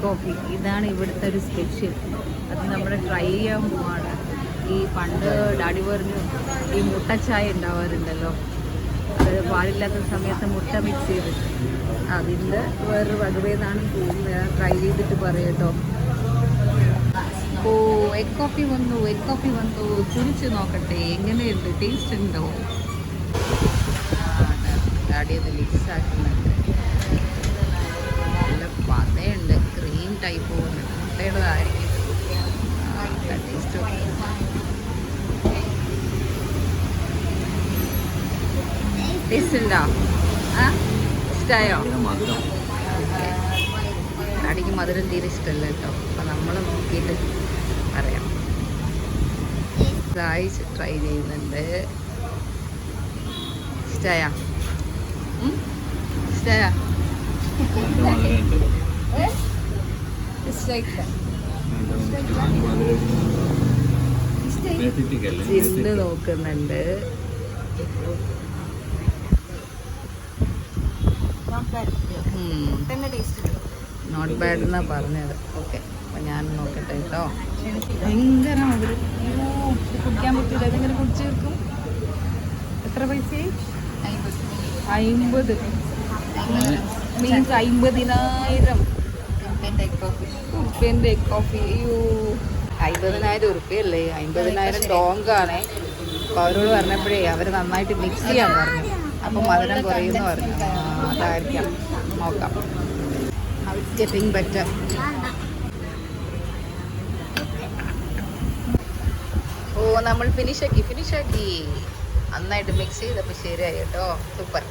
Coffee. ഇതാണ് ഇവിടുത്തെ ഒരു സ്പെഷ്യൽ. അത് നമ്മൾ ട്രൈ ചെയ്യാൻ പോവാണ്. ഈ പണ്ട് ഡാഡി പറഞ്ഞു ഈ മുട്ടച്ചായ ഉണ്ടാവാറുണ്ടല്ലോ, അത് പാലില്ലാത്ത സമയത്ത് മുട്ട മിക്സ് ചെയ്ത്, അതിൻ്റെ വേറൊരു വകഭേദമാണ് തോന്നുന്നത്. ട്രൈ ചെയ്തിട്ട് പറയാം കേട്ടോ. ഓ, എഗ് കോഫി വന്നു, എഗ് കോഫി വന്നു. കുടിച്ച് നോക്കട്ടെ എങ്ങനെയുണ്ട്, ടേസ്റ്റ് ഉണ്ടോ. ഡാഡി അത് മിക്സ് ആക്കുന്നുണ്ട്. നല്ല പതയുണ്ട്, ക്രീം ടൈപ്പ് പോകുന്നുണ്ട്. മുട്ടയുടേതായിരിക്കും. ടേസ്റ്റ് ടേസ്റ്റ് ഉണ്ടോ? ആ, ഇഷ്ടമായോ? ഡാഡിക്ക് മധുരം തീരെ ഇഷ്ടമല്ല കേട്ടോ. അപ്പം നമ്മൾ നോക്കിയിട്ട് പറയാം. ട്രൈ ചെയ്യുന്നുണ്ട്. ഇഷ്ടമായോ? ഇഷ്ടമായോ? ചില്ല് നോക്കുന്നുണ്ട്. നോട്ട് ബാഡ് എന്നാ പറഞ്ഞത്. ഓക്കെ, അപ്പം ഞാൻ നോക്കട്ടെ കേട്ടോ. ഭയങ്കര മധുരം. കുടിക്കാൻ പറ്റില്ല. അതെങ്ങനെ കുടിച്ചു തീർക്കും? എത്ര പൈസ? 50 മീൻസ് 50,000 ഉറുപ്പ്യൻ്റെ എഗ് കോഫി. അയ്യോ, 50,000 ഉറുപ്പ്യല്ലേ? 50,000 ഡോങ്കാണേ. അപ്പോൾ അവരോട് പറഞ്ഞപ്പോഴേ അവർ നന്നായിട്ട് മിക്സ് ചെയ്യാൻ പറഞ്ഞു. അപ്പം മധുരം കുറയുമെന്ന് പറഞ്ഞു. അതായിരിക്കാം, നോക്കാം. It's getting better. ഓ, നമ്മൾ ഫിനിഷാക്കി. നന്നായിട്ട് മിക്സ് ചെയ്തപ്പോൾ ശരിയായി കേട്ടോ. സൂപ്പർ.